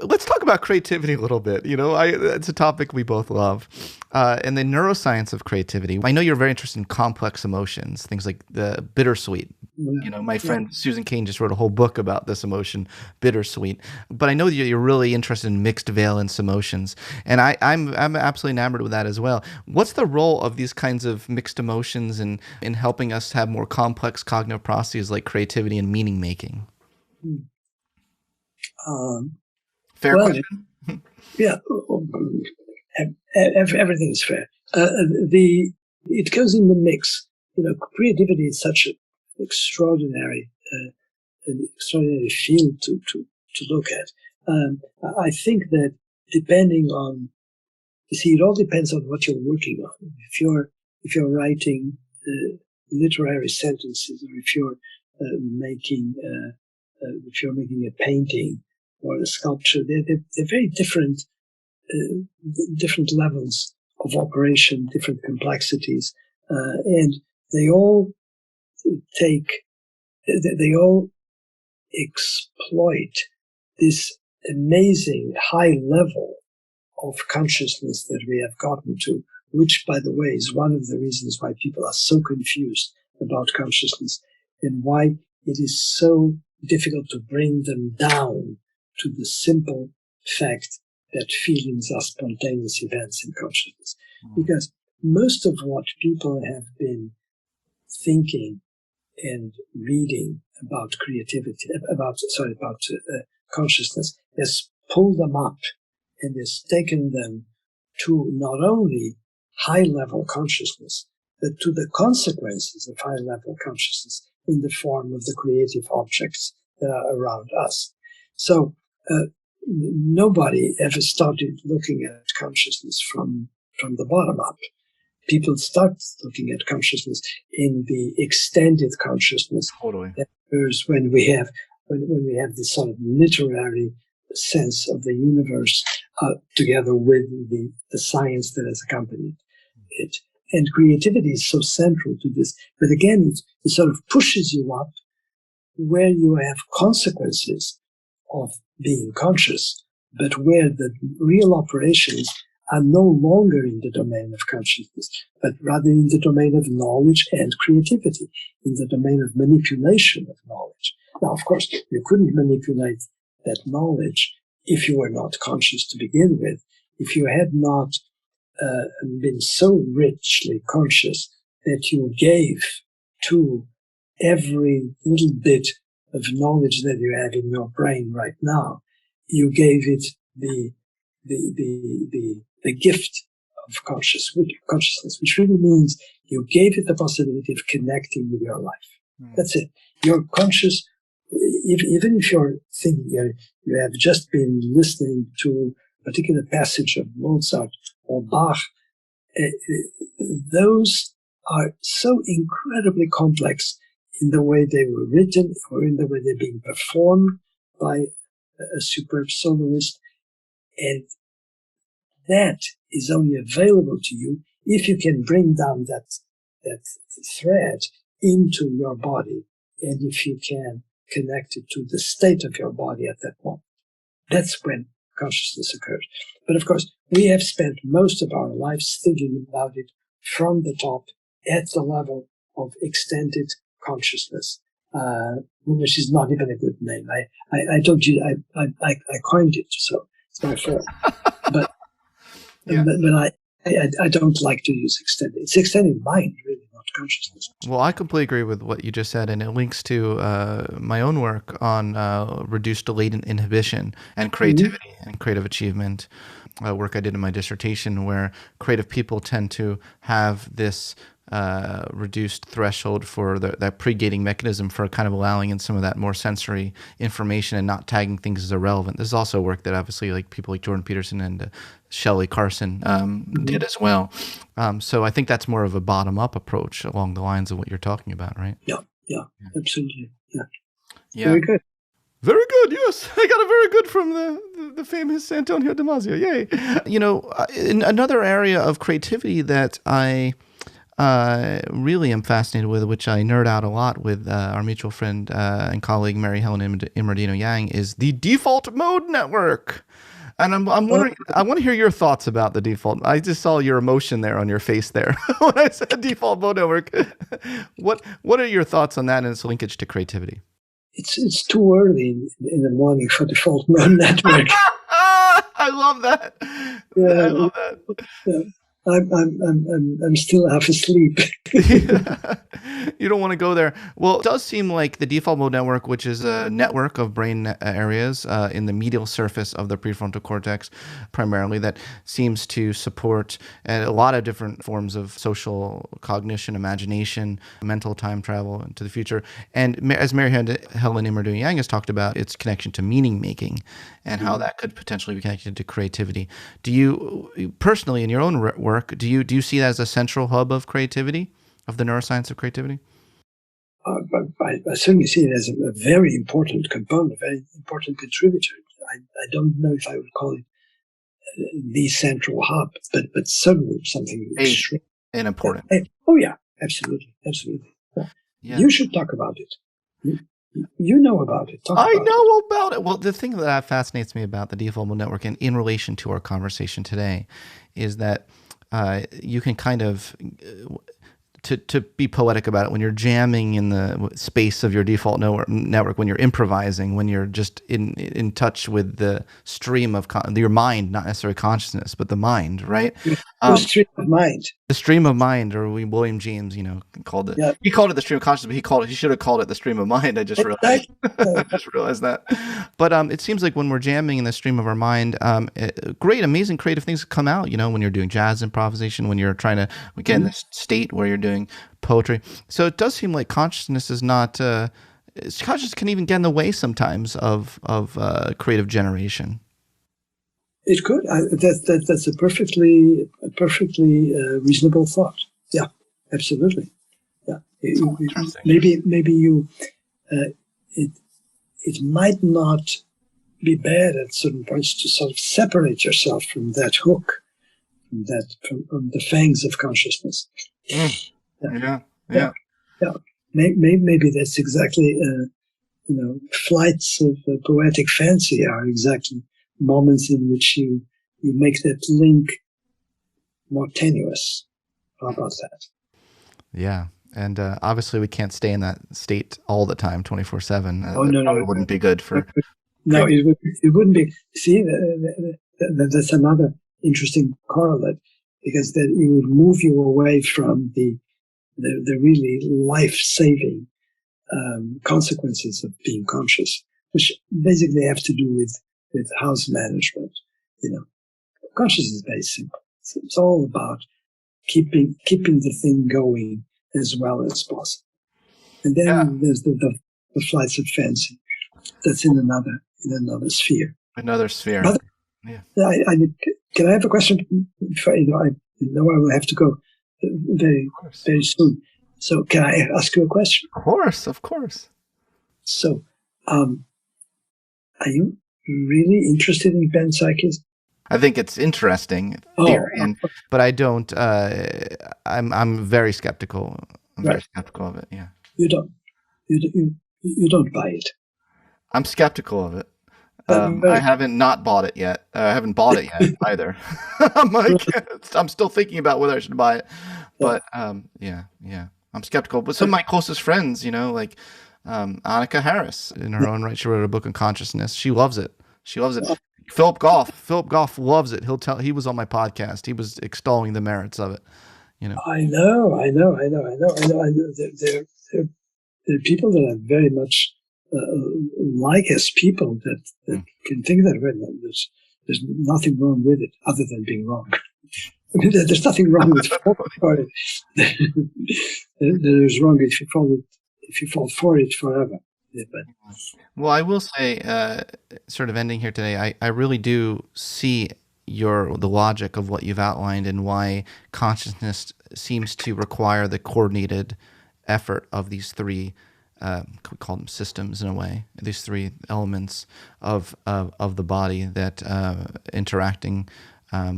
Let's talk about creativity a little bit. It's a topic we both love. And the neuroscience of creativity. I know you're very interested in complex emotions, things like the bittersweet. My friend Susan Cain just wrote a whole book about this emotion, bittersweet. But I know that you're really interested in mixed valence emotions, and I'm absolutely enamored with that as well. What's the role of these kinds of mixed emotions in helping us have more complex cognitive processes like creativity and meaning making? Fair question. Yeah, everything is fair. It goes in the mix. Creativity is such an extraordinary field to look at. I think that depending on, it all depends on what you're working on. If you're writing literary sentences, or if you're making a painting or a sculpture, they're very different levels of operation, different complexities, and they all exploit this amazing high level of consciousness that we have gotten to, which, by the way, is one of the reasons why people are so confused about consciousness and why it is so difficult to bring them down to the simple fact that feelings are spontaneous events in consciousness. Because most of what people have been thinking and reading about creativity, about consciousness, has pulled them up and has taken them to not only high-level consciousness, but to the consequences of high-level consciousness in the form of the creative objects that are around us. So nobody ever started looking at consciousness from the bottom up. People start looking at consciousness in the extended consciousness. Totally. That occurs when we have this sort of literary sense of the universe together with the science that has accompanied it. And creativity is so central to this. But again, it sort of pushes you up where you have consequences of being conscious, but where the real operations are no longer in the domain of consciousness, but rather in the domain of knowledge and creativity, in the domain of manipulation of knowledge. Now, of course, you couldn't manipulate that knowledge if you were not conscious to begin with, if you had not been so richly conscious that you gave to every little bit of knowledge that you have in your brain right now, you gave it the gift of consciousness, which really means you gave it the possibility of connecting with your life. That's it. You're conscious, even if you're thinking, you have just been listening to a particular passage of Mozart or Bach. Those are so incredibly complex in the way they were written or in the way they're being performed by a superb soloist. And that is only available to you if you can bring down that thread into your body, and if you can connect it to the state of your body at that moment. That's when consciousness occurs. But of course, we have spent most of our lives thinking about it from the top at the level of extended consciousness, which is not even a good name. I don't use, I coined it, so it's my fault. But yeah. but I don't like to use extended. It's extended mind, really, not consciousness. Well, I completely agree with what you just said, and it links to my own work on reduced latent inhibition and creativity and creative achievement. Work I did in my dissertation, where creative people tend to have this reduced threshold for that pre-gating mechanism for kind of allowing in some of that more sensory information and not tagging things as irrelevant. This is also work that obviously like people like Jordan Peterson and Shelley Carson did as well. So I think that's more of a bottom-up approach along the lines of what you're talking about, right? Yeah, absolutely. Yeah. Yeah. Very good. Very good. Yes, I got a very good from the famous Antonio Damasio. Yay! In another area of creativity that I really am fascinated with, which I nerd out a lot with our mutual friend and colleague Mary Helen Immerdino Yang, is the default mode network. And I'm wondering, I want to hear your thoughts about the default. I just saw your emotion there on your face there when I said default mode network. What are your thoughts on that and its linkage to creativity? It's too early in the morning for default mode network. I love that. Yeah, I love that. Yeah. I'm still half asleep. You don't want to go there. Well, it does seem like the default mode network, which is a network of brain areas in the medial surface of the prefrontal cortex, primarily, that seems to support a lot of different forms of social cognition, imagination, mental time travel into the future. And as Mary Helen Immerdino Yang has talked about, its connection to meaning making and how that could potentially be connected to creativity. Do you personally, in your own work, do you see that as a central hub of creativity, of the neuroscience of creativity? I certainly see it as a very important component, a very important contributor. I don't know if I would call it the central hub, but certainly something extreme and important. Oh yeah, absolutely. Yeah. You should talk about it. You know about it. I know about it. Well, the thing that fascinates me about the default mode network and in relation to our conversation today is that you can kind of, to be poetic about it, when you're jamming in the space of your default network, when you're improvising, when you're just in touch with the stream of your mind, not necessarily consciousness, but the mind, right? The stream of mind. The stream of mind, or William James, called it. Yeah. He called it the stream of consciousness, but he should have called it the stream of mind. I just realized. I just realized that. But it seems like when we're jamming in the stream of our mind, great, amazing, creative things come out. When you're doing jazz improvisation, when you're trying to get in this state where you're doing poetry. So it does seem like consciousness is not. Consciousness can even get in the way sometimes of creative generation. It could. That's a perfectly reasonable thought. Yeah, absolutely. Yeah, maybe you. It might not be bad at certain points to sort of separate yourself from that hook, from the fangs of consciousness. Yeah. Maybe that's exactly. Flights of poetic fancy are exactly moments in which you make that link more tenuous. How about that? Yeah. And obviously we can't stay in that state all the time, 24/7. No. It wouldn't be good for... No, it wouldn't be. See, that's another interesting correlate, because then it would move you away from the really life-saving consequences of being conscious, which basically have to do with house management. Consciousness is very simple. It's all about keeping the thing going as well as possible. And then there's the flights of fancy. That's in another sphere. Another sphere. But, can I have a question? I will have to go very soon. So can I ask you a question? Of course. So, are you really interested in panpsychism? I think it's interesting theory, but I don't. I'm very skeptical. I'm very skeptical of it. Yeah. You don't buy it. I'm skeptical of it. I haven't not bought it yet. I haven't bought it yet either. I'm still thinking about whether I should buy it. But yeah. I'm skeptical. But some of my closest friends, like Annika Harris, in her own right, she wrote a book on consciousness. She loves it. Philip Goff loves it. He was on my podcast. He was extolling the merits of it. I know. There are people that are very much like us, people that can think that way. There's nothing wrong with it other than being wrong. I mean, there's nothing wrong with falling for it. There's wrong if you fall for it forever. Well, I will say, sort of ending here today, I really do see the logic of what you've outlined and why consciousness seems to require the coordinated effort of these three we call them systems in a way, these three elements of the body that interacting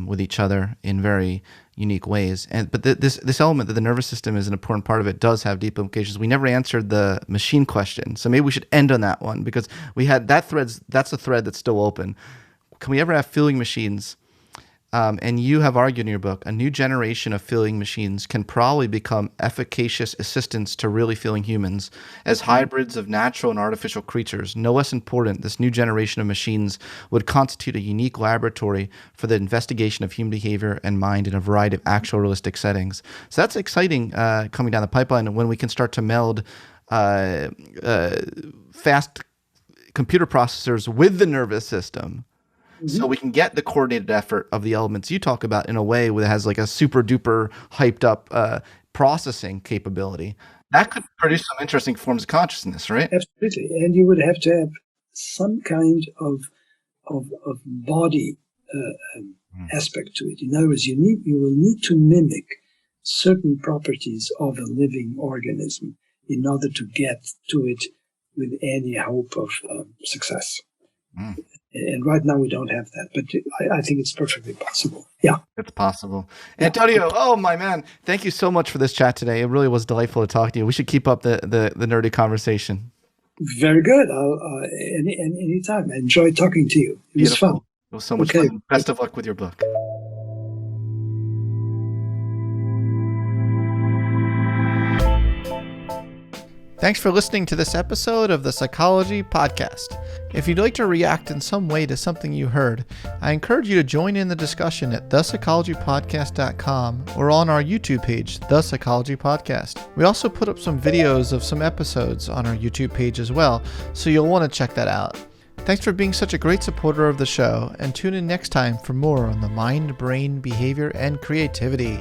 with each other in very unique ways. But this element that the nervous system is an important part of it does have deep implications. We never answered the machine question, so maybe we should end on that one, because we had that's a thread that's still open. Can we ever have feeling machines? And you have argued in your book, a new generation of feeling machines can probably become efficacious assistants to really feeling humans as hybrids of natural and artificial creatures. No less important, this new generation of machines would constitute a unique laboratory for the investigation of human behavior and mind in a variety of actual realistic settings. So that's exciting coming down the pipeline when we can start to meld fast computer processors with the nervous system. So we can get the coordinated effort of the elements you talk about in a way that has like a super duper hyped up processing capability. That could produce some interesting forms of consciousness, right? Absolutely. And you would have to have some kind of body aspect to it. In other words, you will need to mimic certain properties of a living organism in order to get to it with any hope of success. And right now we don't have that, but I think it's perfectly possible. Yeah. It's possible. Antonio, oh my man, thank you so much for this chat today. It really was delightful to talk to you. We should keep up the nerdy conversation. Very good. Anytime. I enjoyed talking to you. It was fun. It was so much fun. Best of luck with your book. Thanks for listening to this episode of the Psychology Podcast. If you'd like to react in some way to something you heard, I encourage you to join in the discussion at thepsychologypodcast.com or on our YouTube page, The Psychology Podcast. We also put up some videos of some episodes on our YouTube page as well, so you'll want to check that out. Thanks for being such a great supporter of the show, and tune in next time for more on the mind, brain, behavior, and creativity.